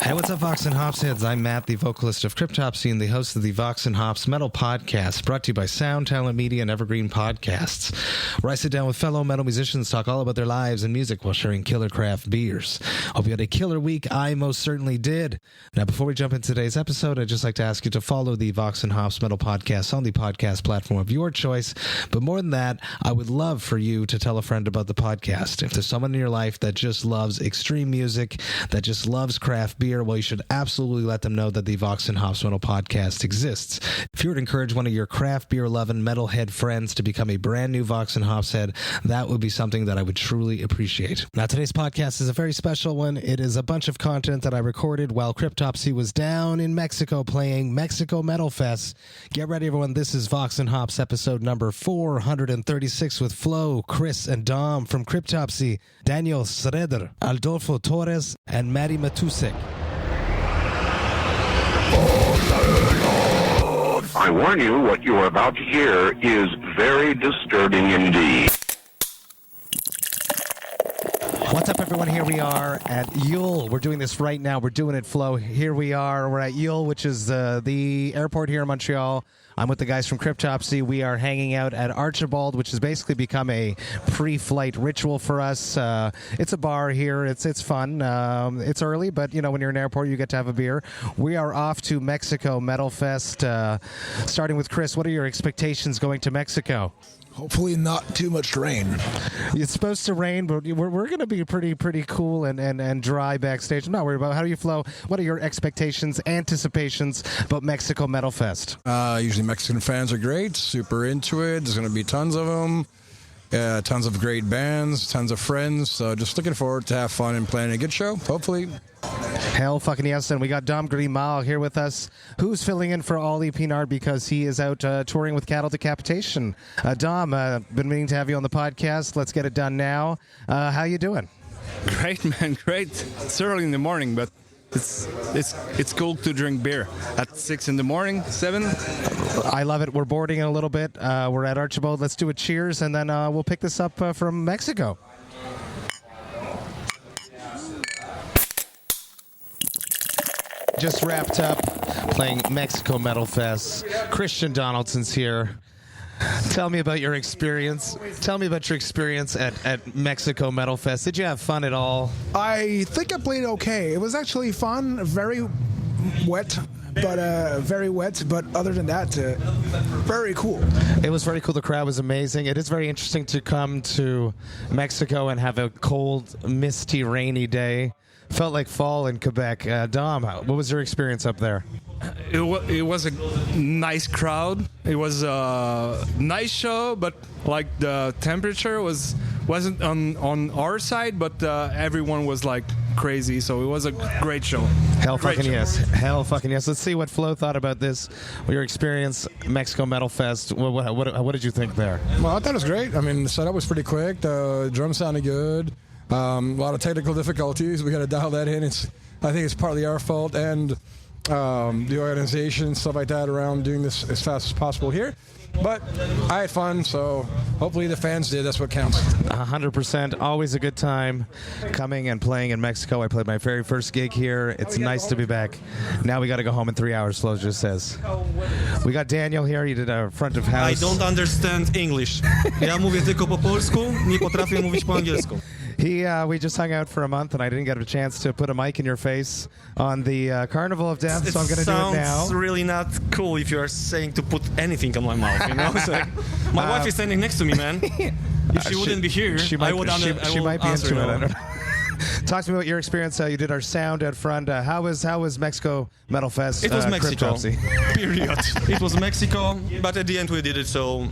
Hey, what's up, Vox and Hops heads? I'm Matt, the vocalist of Cryptopsy and the host of the Vox and Hops Metal Podcast, brought to you by Sound Talent Media and Evergreen Podcasts, where I sit down with fellow metal musicians, talk all about their lives and music while sharing killer craft beers. Hope you had a killer week. I most certainly did. Now, before we jump into today's episode, I'd just like to ask you to follow the Vox and Hops Metal Podcast on the podcast platform of your choice. But more than that, I would love for you to tell a friend about the podcast. If there's someone in your life that just loves extreme music, that just loves craft beer, well, you should absolutely let them know that the Vox and Hops Metal Podcast exists. If you were to encourage one of your craft beer loving metalhead friends to become a brand new Vox and Hops head, that would be something that I would truly appreciate. Now, today's podcast is a very special one. It is a bunch of content that I recorded while Cryptopsy was down in Mexico playing México Metal Fest. Get ready, everyone. This is Vox and Hops episode number 436 with Flo, Chris, and Dom from Cryptopsy, Daniel Sreder, Aldolfo Torres, and Maty Matusek. I warn you, what you are about to hear is very disturbing indeed. What's up, everyone? Here we are at Yule. We're doing this right now. We're doing it, Flo. Here we are. We're at Yule, which is the airport here in Montreal. I'm with the guys from Cryptopsy. We are hanging out at Archibald, which has basically become a pre-flight ritual for us. It's a bar here. It's fun. It's early, but you know, when you're in an airport, you get to have a beer. We are off to México Metal Fest. Starting with Chris, what are your expectations going to Mexico? Hopefully not too much rain. It's supposed to rain, but we're going to be pretty cool and dry backstage. I'm not worried about it. How do you flow? What are your expectations, anticipations about México Metal Fest? Usually Mexican fans are great, super into it. There's going to be tons of them. Tons of great bands, tons of friends. So just looking forward to have fun and playing a good show, hopefully. Hell fucking yes, and we got Dom Grimal here with us, who's filling in for Ollie Pinard because he is out touring with Cattle Decapitation. Dom, been meaning to have you on the podcast. Let's get it done now. How you doing? Great, man, great. It's early in the morning, but it's cool to drink beer at 6 in the morning, 7. I love it. We're boarding in a little bit. We're at Archibald. Let's do a cheers, and then we'll pick this up from Mexico. Just wrapped up playing México Metal Fest. Christian Donaldson's here. Tell me about your experience. Tell me about your experience at México Metal Fest. Did you have fun at all? I think I played okay. It was actually fun, very wet, but other than that, very cool. It was very cool. The crowd was amazing. It is very interesting to come to Mexico and have a cold, misty, rainy day. Felt like fall in Quebec. Dom, what was your experience up there? It was a nice crowd. It was a nice show, but like the temperature wasn't on our side, but everyone was like crazy, so it was a great show. Hell fucking yes. Hell fucking yes. Let's see what Flo thought about this. Your experience, México Metal Fest. What did you think there? Well, I thought it was great. I mean, the setup was pretty quick. The drums sounded good. A lot of technical difficulties. We got to dial that in. I think it's partly our fault and the organization, stuff like that, around doing this as fast as possible here. But I had fun, so hopefully the fans did. That's what counts. 100%. Always a good time coming and playing in Mexico. I played my very first gig here. It's nice to be back. Now we got to go home in 3 hours, Flo just says. We got Daniel here. He did our front of house. I don't understand English. Ja mówię tylko po polsku, nie potrafię mówić po angielsku. We just hung out for a month, and I didn't get a chance to put a mic in your face on the Carnival of Death, so I'm going to do it now. It sounds really not cool if you are saying to put anything on my mouth, you know? It's like, my wife is standing next to me, man. If she wouldn't be here, I would answer. She might be into it. I don't know. Talk to me about your experience. You did our sound out front. How was México Metal Fest? It was Mexico. Period. It was Mexico, but at the end we did it, so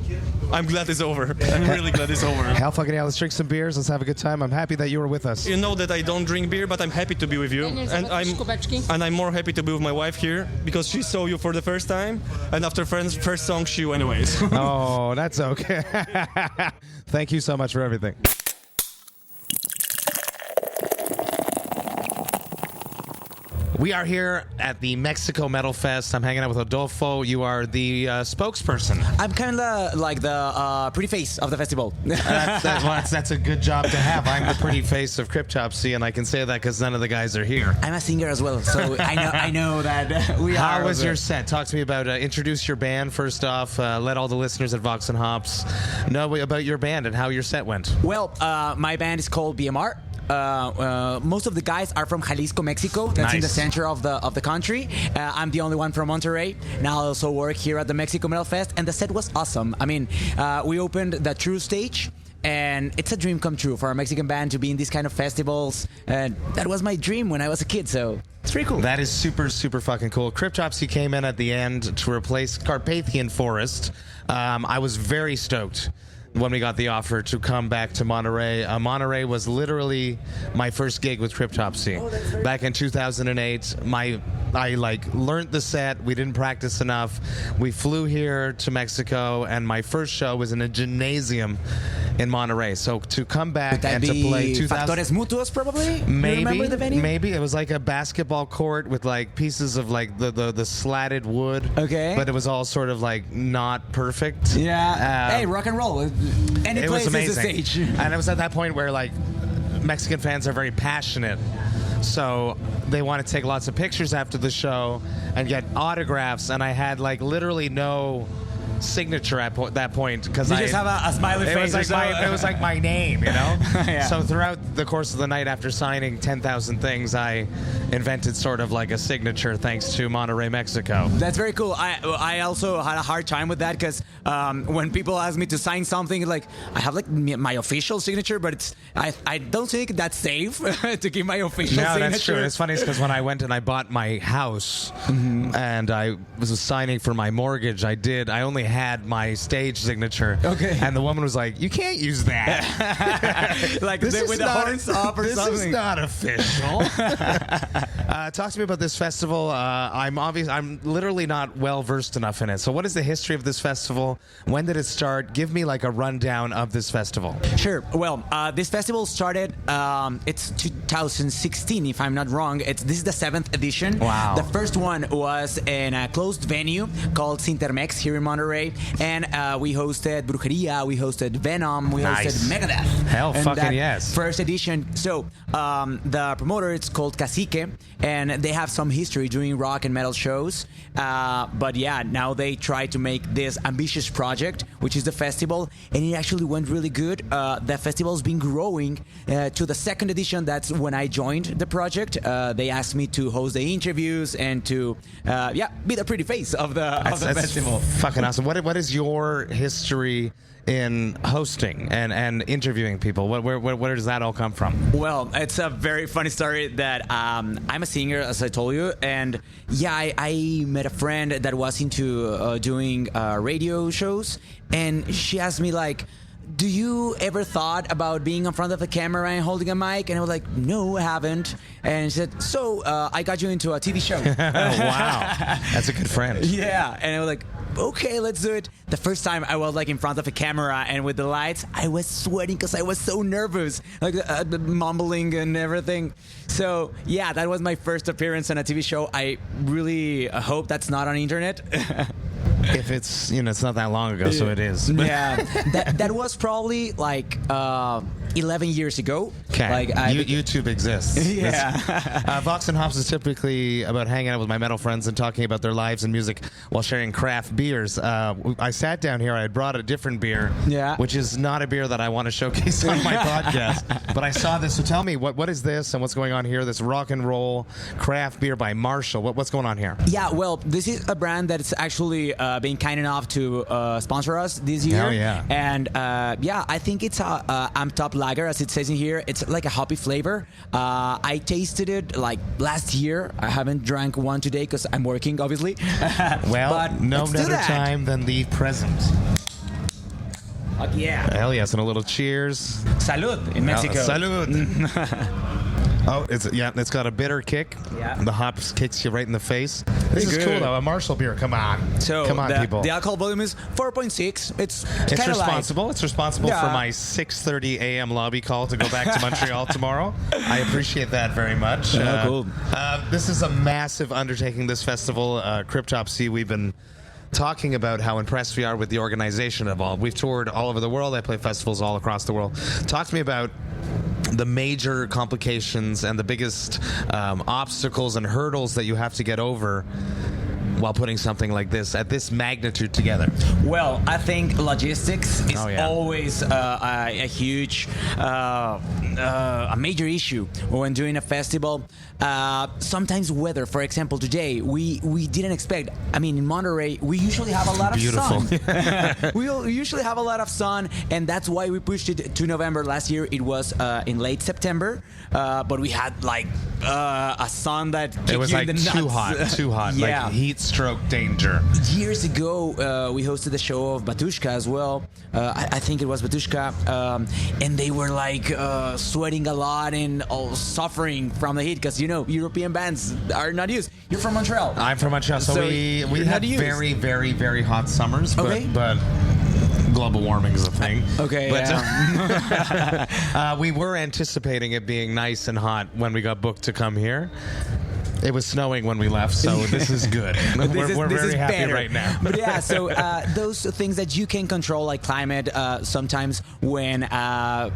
I'm glad it's over. I'm really glad it's over. Hell fucking yeah, let's drink some beers. Let's have a good time. I'm happy that you were with us. You know that I don't drink beer, but I'm happy to be with you. And I'm more happy to be with my wife here because she saw you for the first time, and after first song she went away. Oh, that's okay. Thank you so much for everything. We are here at the Mexico Metal Fest. I'm hanging out with Aldolfo. You are the spokesperson. I'm kind of like the pretty face of the festival. That's a good job to have. I'm the pretty face of Cryptopsy, and I can say that because none of the guys are here. I'm a singer as well, so I know that we are. How was your set? Talk to me about introduce your band first off. Let all the listeners at VOX&HOPS know about your band and how your set went. Well, my band is called BMR. Most of the guys are from Jalisco, Mexico. That's in the center of the country. I'm the only one from Monterrey. Now I also work here at the Mexico Metal Fest, and the set was awesome. I mean, we opened the True stage, and it's a dream come true for a Mexican band to be in these kind of festivals. And that was my dream when I was a kid, so it's pretty cool. That is super, super fucking cool. Cryptopsy came in at the end to replace Carpathian Forest. I was very stoked when we got the offer to come back to Monterrey. Monterrey was literally my first gig with Cryptopsy. Back in 2008, I learned the set. We didn't practice enough. We flew here to Mexico, and my first show was in a gymnasium in Monterrey. So to come back and to play 2000 Factores Mutuos, probably. Maybe, you remember the venue? Maybe it was like a basketball court with like pieces of like the slatted wood. Okay. But it was all sort of like not perfect. Yeah. Hey, rock and roll. Any place is a stage. And it was at that point where like Mexican fans are very passionate. So they want to take lots of pictures after the show and get autographs, and I had like literally no signature at that point because you just have a smiley face. It was like my name, you know. Yeah. So throughout the course of the night, after signing 10,000 things, I invented sort of like a signature thanks to Monterrey, Mexico. That's very cool. I also had a hard time with that because when people ask me to sign something, like I have like my official signature, but it's I don't think that's safe to give my official signature. No, that's true. It's funny because when I went and I bought my house and I was signing for my mortgage, I only had my stage signature. Okay. And the woman was like, "You can't use that." Like with the horns up or something. This is not official. Talk to me about this festival. I'm literally not well versed enough in it. So what is the history of this festival? When did it start? Give me like a rundown of this festival. Sure. Well, this festival started, it's 2016, if I'm not wrong. This is the 7th edition. Wow. The first one was in a closed venue called Sintermex here in Monterrey. And we hosted Brujeria, we hosted Venom, we hosted Megadeth. Hell and fucking that yes. First edition. So the promoter, it's called Cacique, and they have some history doing rock and metal shows. But yeah, now they try to make this ambitious project, which is the festival, and it actually went really good. The festival's been growing to the 2nd edition. That's when I joined the project. They asked me to host the interviews and to be the pretty face of the festival. Fucking awesome. What is your history in hosting and interviewing people? Where does that all come from? Well, it's a very funny story that I'm a singer, as I told you, and I met a friend that was into doing radio shows, and she asked me like, do you ever thought about being in front of a camera and holding a mic? And I was like, no, I haven't. And she said, so I got you into a TV show. Wow. That's a good friend. Yeah. And I was like, okay, let's do it. The first time I was like in front of a camera and with the lights, I was sweating because I was so nervous, like mumbling and everything. So yeah, that was my first appearance on a TV show. I really hope that's not on the internet. If it's, it's not that long ago, so it is. Yeah, that was probably like 11 years ago. Okay, like YouTube exists. Yeah. VOX&HOPS is typically about hanging out with my metal friends and talking about their lives and music while sharing craft beers. I sat down here, I had brought a different beer, which is not a beer that I want to showcase on my podcast, but I saw this, so tell me, what is this and what's going on here? This rock and roll craft beer by Marshall. What's going on here? Yeah, well, this is a brand that's actually being kind enough to sponsor us this year. Oh, yeah. And I think it's a Top Lager, as it says in here. It's like a hoppy flavor. I tasted it like last year. I haven't drank one today because I'm working, obviously. Well, but no better time than the present. Yeah. Hell yes, and a little cheers. Salud in Mexico. Salud. Oh, it's got a bitter kick. Yeah. The hops kicks you right in the face. This is cool though. A Marshall beer. Come on. So come on, people. The alcohol volume is 4.6. It's kind of responsible. light. It's responsible Yeah. for my 6:30 a.m. lobby call to go back to Montreal tomorrow. I appreciate that very much. Cool. This is a massive undertaking. This festival, Cryptopsy. We've been talking about how impressed we are with the organization of all. We've toured all over the world. I play festivals all across the world. Talk to me about the major complications and the biggest obstacles and hurdles that you have to get over while putting something like this at this magnitude together. Well, I think logistics is Oh, yeah. always a huge, a major issue when doing a festival. Sometimes weather, for example, today we didn't expect. I mean, in Monterey, we usually have a lot of Beautiful. sun. We usually have a lot of sun, and that's why we pushed it to November. Last year, it was in late September, but we had like a sun that kicked It was you like in the too nuts. hot, Yeah. like heat stroke danger. Years ago, we hosted the show of Batushka as well. I think it was Batushka, and they were like sweating a lot and all suffering from the heat because European bands are not used. You're from Montreal. I'm from Montreal, so we you're had not used. very, very, very hot summers, Okay. but global warming is a thing. Okay, But we were anticipating it being nice and hot when we got booked to come here. It was snowing when we left, so this is good. We're very happy better. right now. But yeah, so those things that you can control, like climate, sometimes when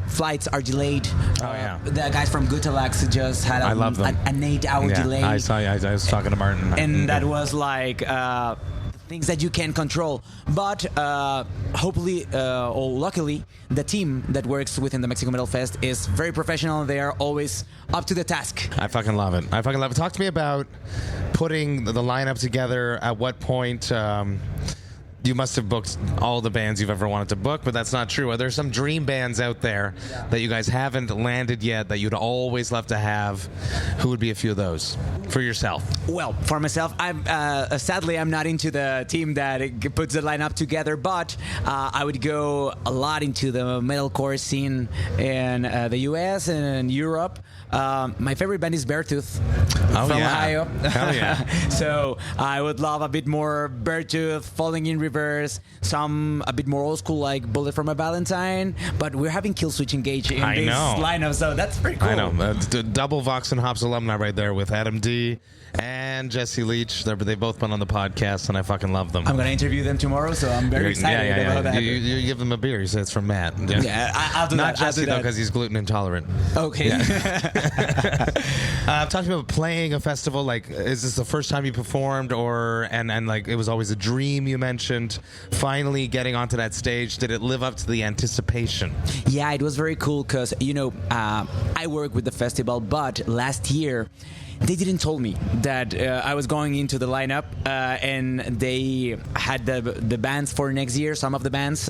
flights are delayed. The guys from Gutalax just had I love them. an 8-hour delay. I saw you. I was talking to Martin. And that was like things that you can control. But hopefully, or luckily, the team that works within the Mexico Metal Fest is very professional. They are always up to the task. I fucking love it. Talk to me about putting the lineup together. At what point you must have booked all the bands you've ever wanted to book, but that's not true. Are there some dream bands out there that you guys haven't landed yet that you'd always love to have? Who would be a few of those for yourself? Well, for myself, sadly I'm not into the team that puts the lineup together, but I would go a lot into the metalcore scene in the US and Europe. My favorite band is Beartooth from Ohio. Hell yeah. So I would love a bit more Beartooth, Falling in Reverse, a bit more old school like Bullet for My Valentine, but we're having Killswitch Engage in this lineup, so that's pretty cool. I know. Double VOX&HOPS alumni right there with Adam D and Jesse Leach. They've both been on the podcast, and I fucking love them. I'm going to interview them tomorrow, so I'm very excited about that. You give them a beer. You say it's from Matt. Yeah, I'll do Not that. Jesse, though, because he's gluten intolerant. Okay. Yeah. Talking about playing a festival, like, is this the first time you performed, and like it was always a dream you mentioned? Finally getting onto that stage, did it live up to the anticipation? Yeah, it was very cool because I work with the festival, but last year they didn't tell me that I was going into the lineup, and they had the bands for next year, some of the bands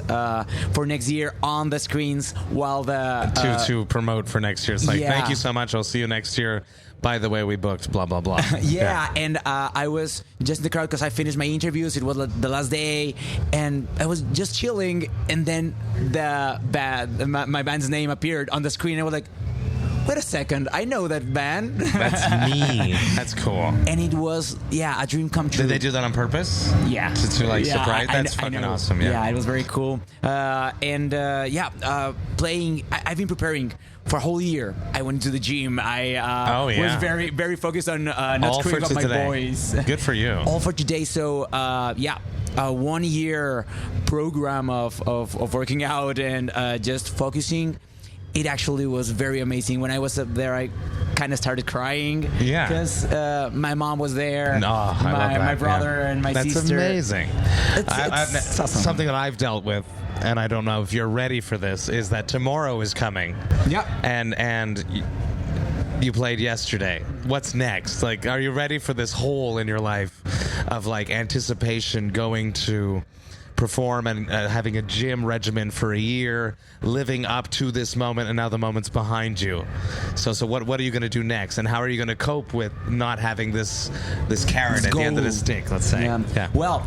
for next year on the screens while to promote for next year. It's like, thank you so much. I'll see you next year. By the way, we booked blah blah blah. And I was just in the crowd because I finished my interviews. It was the last day, and I was just chilling. And then my band's name appeared on the screen. I was like, wait a second, I know that band. That's me. That's cool. And it was, a dream come true. Did they do that on purpose? Yeah. To surprise? That's fucking awesome. Yeah, it was very cool. Playing, I've been preparing for a whole year. I went to the gym. I was very, very focused on not screwing up my voice. Good for you. All for today. So, a 1 year program of working out and just focusing. It actually was very amazing. When I was up there, I kind of started crying. Yeah. Because my mom was there. No, I love that. My brother and my sister. That's amazing. It's awesome. Something that I've dealt with, and I don't know if you're ready for this, is that tomorrow is coming. Yeah. And you played yesterday. What's next? Like, are you ready for this hole in your life of like anticipation, going to perform and having a gym regimen for a year, living up to this moment, and now the moment's behind you. So what are you going to do next, and how are you going to cope with not having this carrot at the end of the stick? Let's say. Yeah. Well,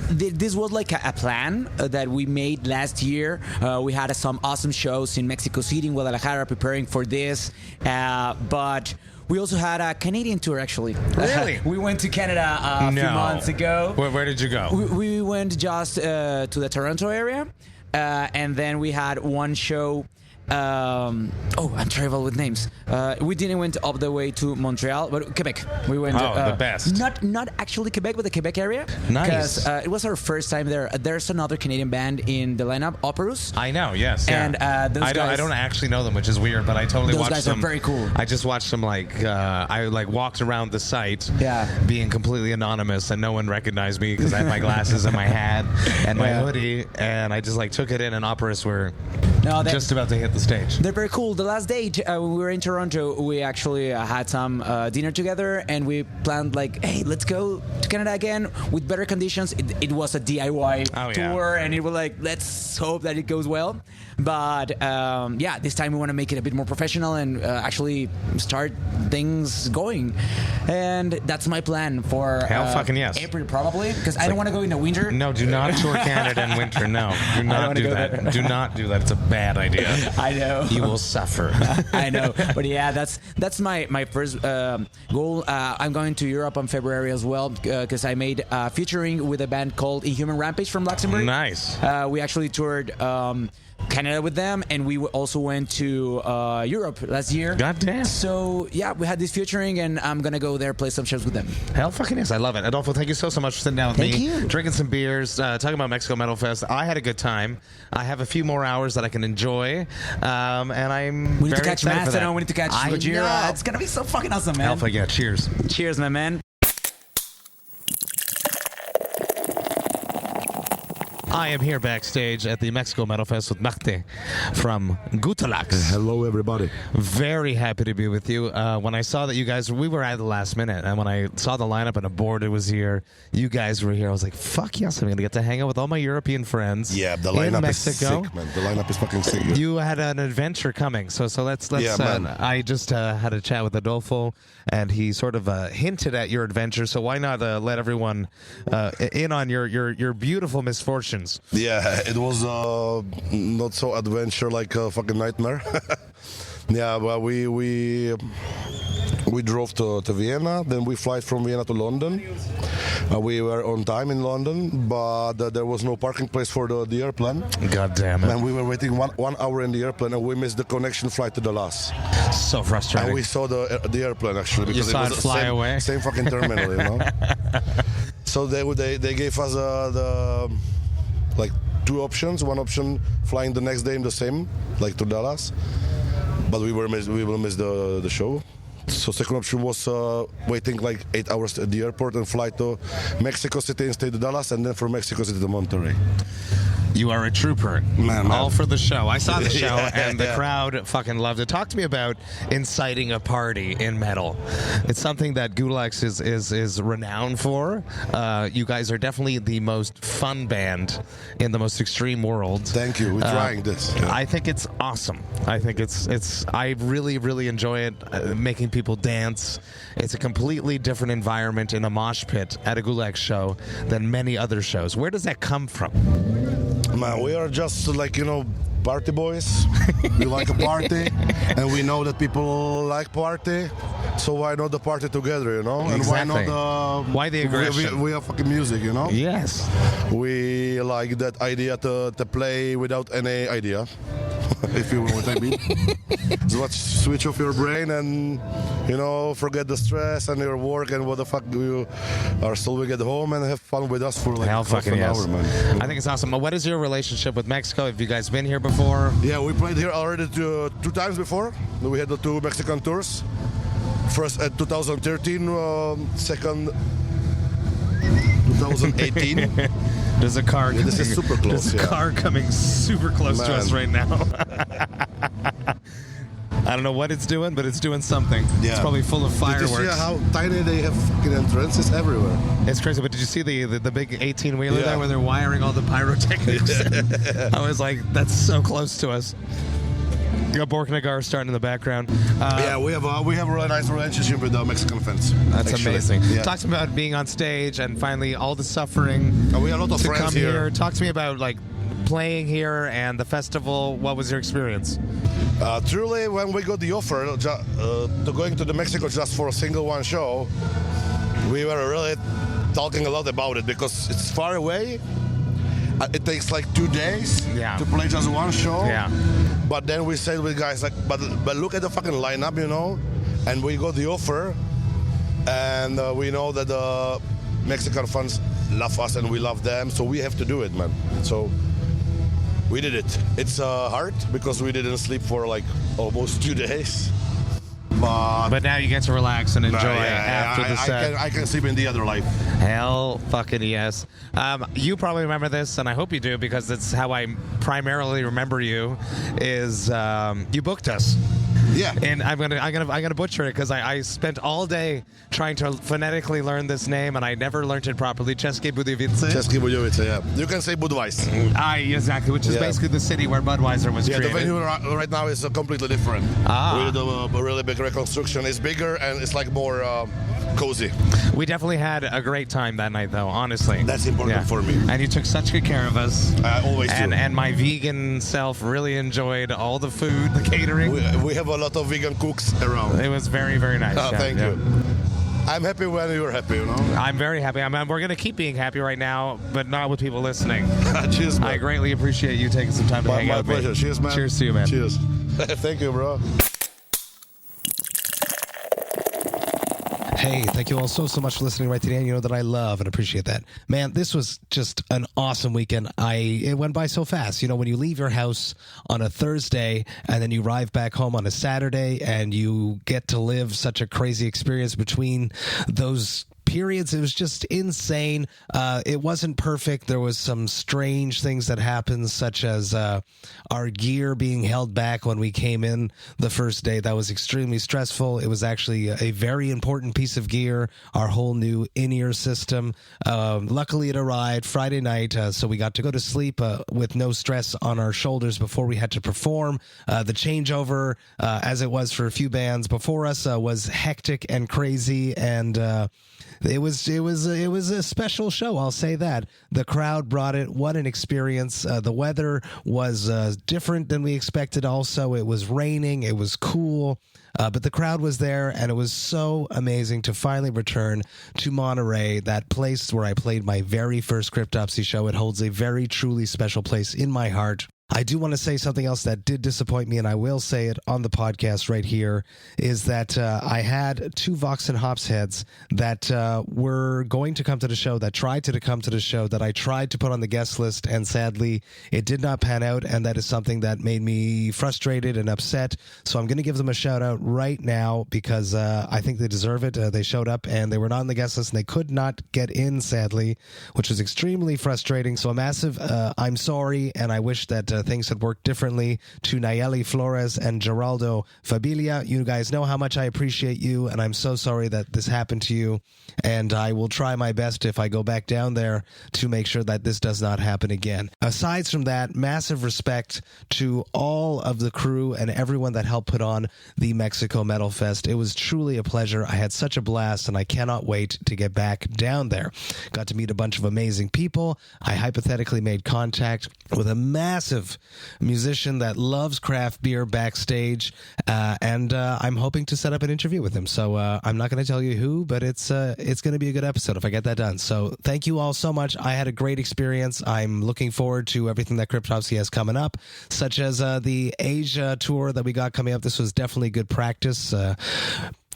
this was like a plan that we made last year. We had some awesome shows in Mexico City, in Guadalajara, preparing for this. But we also had a Canadian tour, actually. Really? We went to Canada a few months ago. Where did you go? We went just to the Toronto area, and then we had one show. I'm terrible with names. We didn't went all the way to Montreal, but Quebec. We went. The best. Not actually Quebec, but the Quebec area. Nice. Because it was our first time there. There's another Canadian band in the lineup, Operus. I know. Yes. And those guys, I don't actually know them, which is weird. But I totally watched them. Those guys are very cool. I just watched them. I walked around the site, being completely anonymous, and no one recognized me because I had my glasses and my hat and my hoodie, and I just took it in. And Operus were just about to hit the stage. They're very cool. The last date when we were in Toronto, we actually had some dinner together, and we planned hey, let's go to Canada again with better conditions. It was a DIY tour, and it was let's hope that it goes well. But this time we want to make it a bit more professional and actually start things going. And that's my plan for April, probably, because I don't want to go in the winter. No, do not tour Canada in winter. No, do not do that. Do not do that. It's a bad idea. I know. You will suffer. I know. But yeah, that's my first goal. I'm going to Europe in February as well because I made featuring with a band called Inhuman Rampage from Luxembourg. Nice. We actually toured Canada with them, and we also went to Europe last year. Goddamn. So yeah, we had this featuring, and I'm gonna go there play some shows with them. Hell fucking yes, I love it. Aldolfo, thank you so much for sitting down with me. Thank you. Drinking some beers, talking about Mexico Metal Fest. I had a good time. I have a few more hours that I can enjoy, and I'm we need very to catch excited for that. Mastodon. We need to catch Gojira. It's gonna be so fucking awesome, man. Hell fuck yeah, cheers. Cheers, my man. I am here backstage at the Mexico Metal Fest with Maty from Gutalax. Hello, everybody. Very happy to be with you. When I saw that you guys, we were at the last minute, and when I saw the lineup and a board was here, you guys were here, I was like, fuck yes, I'm going to get to hang out with all my European friends. Yeah, the lineup in Mexico. is sick, man. The lineup is fucking sick. You had an adventure coming, so let's man. I just had a chat with Aldolfo, and he sort of hinted at your adventure, so why not let everyone in on your beautiful misfortunes? Yeah, it was not so adventure like a fucking nightmare. Yeah, well, we drove to Vienna, then we flight from Vienna to London. We were on time in London, but there was no parking place for the airplane. God damn it. And we were waiting one hour in the airplane, and we missed the connection flight to Dallas. So frustrating. And we saw the airplane, actually. Because you saw it fly away? Same fucking terminal, you know? So they gave us the two options. One option, flying the next day in the same, to Dallas. But we will miss the show. So second option was waiting 8 hours at the airport and fly to Mexico City and stay to Dallas, and then from Mexico City to Monterrey. You are a trooper. Man. All for the show. I saw the show, and the crowd fucking loved it. Talk to me about inciting a party in metal. It's something that Gutalax is renowned for. You guys are definitely the most fun band in the most extreme world. Thank you. We're trying this. Yeah. I think it's awesome. I think I really, really enjoy it, making people dance. It's a completely different environment in a mosh pit at a Gutalax show than many other shows. Where does that come from? Man, we are just party boys. We like a party, and we know that people like party. So why not the party together, you know? And Exactly. why the aggression? We have fucking music, you know? Yes. We like that idea to play without any idea. If you know what I mean. Just switch off your brain and, forget the stress and your work and what the fuck you are. So we get home and have fun with us for half an hour, man. I think it's awesome. What is your relationship with Mexico? Have you guys been here before? Yeah, we played here already two times before. We had the two Mexican tours. First at 2013, second 2018. There's a car. This is super close. There's a car coming super close to us right now. I don't know what it's doing, but it's doing something. Yeah. It's probably full of fireworks. Did you see how tiny they have fucking entrances everywhere? It's crazy, but did you see the big 18-wheeler there where they're wiring all the pyrotechnics? I was like, that's so close to us. Borknagar starting in the background. Yeah, we have a really nice relationship with the Mexican fans. That's actually. amazing. Yeah. Talk to me about being on stage and finally all the suffering We have a lot of to friends come here. here. Talk to me about like playing here and the festival. What was your experience? Truly, when we got the offer to going to the Mexico just for a single one show, we were really talking a lot about it because it's far away. It takes like 2 days to play just one show. Yeah. But then we said with guys like, but look at the fucking lineup, you know. And we got the offer, and we know that the Mexican fans love us and we love them, so we have to do it, man. So we did it. It's hard because we didn't sleep for like almost 2 days. But now you get to relax and enjoy after the set. I can sleep in the other life. Hell fucking yes. You probably remember this, and I hope you do because it's how I primarily remember you. Is you booked us? Yeah. And I'm gonna butcher it because I spent all day trying to phonetically learn this name, and I never learned it properly. České Budějovice. České Budějovice, yeah. You can say Budweis. Exactly, which is basically the city where Budweiser was created. Yeah, the venue right now is completely different. We did a really big reconstruction. It's bigger and it's like more cozy. We definitely had a great time that night, though, honestly. That's important for me. And you took such good care of us. I always do. And my vegan self really enjoyed all the food, the catering. We have a lot of vegan cooks around. It was very, very nice. Thank you. I'm happy when you're happy, you know? I'm very happy. We're going to keep being happy right now, but not with people listening. Cheers, man. I greatly appreciate you taking some time to hang out with me. My pleasure. Cheers, man. Cheers to you, man. Cheers. Thank you, bro. Hey, thank you all so much for listening right today. And you know that I love and appreciate that. Man, this was just an awesome weekend. It went by so fast. You know, when you leave your house on a Thursday and then you arrive back home on a Saturday and you get to live such a crazy experience between those periods, it was just insane. It wasn't perfect. There was some strange things that happened, such as our gear being held back when we came in the first day. That was extremely stressful. It was actually a very important piece of gear, our whole new in-ear system. Luckily, it arrived Friday night, so we got to go to sleep with no stress on our shoulders before we had to perform. The changeover, as it was for a few bands before us, was hectic and crazy, and it was a special show. I'll say that. The crowd brought it. What an experience. The weather was different than we expected. Also, it was raining. It was cool. But the crowd was there, and it was so amazing to finally return to Monterey, that place where I played my very first Cryptopsy show. It holds a very truly special place in my heart. I do want to say something else that did disappoint me, and I will say it on the podcast right here, is that I had two VOX&HOPS heads that were going to come to the show, that tried to come to the show, that I tried to put on the guest list, and sadly, it did not pan out, and that is something that made me frustrated and upset. So I'm going to give them a shout-out right now, because I think they deserve it. They showed up, and they were not on the guest list, and they could not get in, sadly, which was extremely frustrating. So a massive I'm sorry, and I wish that things had worked differently. To Nayeli Flores and Geraldo Fabilia, you guys know how much I appreciate you, and I'm so sorry that this happened to you, and I will try my best if I go back down there to make sure that this does not happen again. Aside from that, massive respect to all of the crew and everyone that helped put on the Mexico Metal Fest. It was truly a pleasure. I had such a blast, and I cannot wait to get back down there. Got to meet a bunch of amazing people. I hypothetically made contact with a massive musician that loves craft beer backstage, and I'm hoping to set up an interview with him. So I'm not going to tell you who, but it's going to be a good episode if I get that done. So thank you all so much. I had a great experience. I'm looking forward to everything that Cryptopsy has coming up, such as the Asia tour that we got coming up. This was definitely good practice.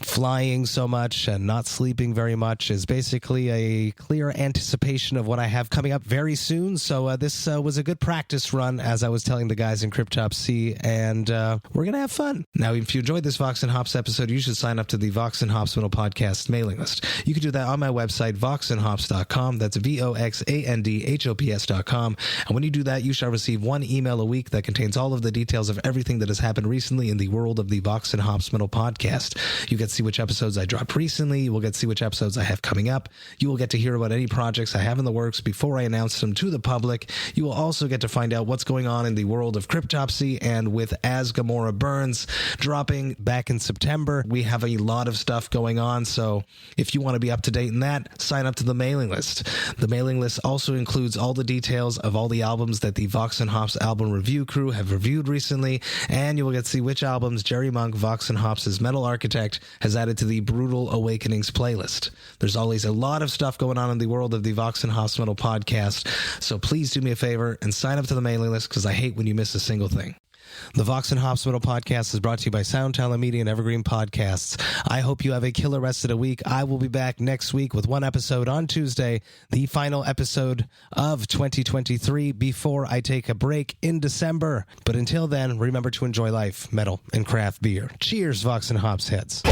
Flying so much and not sleeping very much is basically a clear anticipation of what I have coming up very soon. So this was a good practice run, as I was telling the guys in Cryptopsy, and we're going to have fun. Now, if you enjoyed this VOX&HOPS episode, you should sign up to the VOX&HOPS Metal Podcast mailing list. You can do that on my website, voxandhops.com. That's VOXANDHOPS.com. And when you do that, you shall receive one email a week that contains all of the details of everything that has happened recently in the world of the VOX&HOPS Metal Podcast. You can get to see which episodes I dropped recently. You will get to see which episodes I have coming up. You will get to hear about any projects I have in the works before I announce them to the public. You will also get to find out what's going on in the world of Cryptopsy, and with As Gamora Burns dropping back in September, we have a lot of stuff going on. So if you want to be up to date in that, sign up to the mailing list. The mailing list also includes all the details of all the albums that the Vox and Hops album review crew have reviewed recently, and you will get to see which albums Jerry Monk, Vox and Hops' Metal Architect, has added to the Brutal Awakenings playlist. There's always a lot of stuff going on in the world of the Vox and Hops Metal podcast, so please do me a favor and sign up to the mailing list, because I hate when you miss a single thing. The Vox and Hops Metal Podcast is brought to you by Sound Talent Media and Evergreen Podcasts. I hope you have a killer rest of the week. I will be back next week with one episode on Tuesday, the final episode of 2023, before I take a break in December. But until then, remember to enjoy life, metal, and craft beer. Cheers, Vox and Hops heads.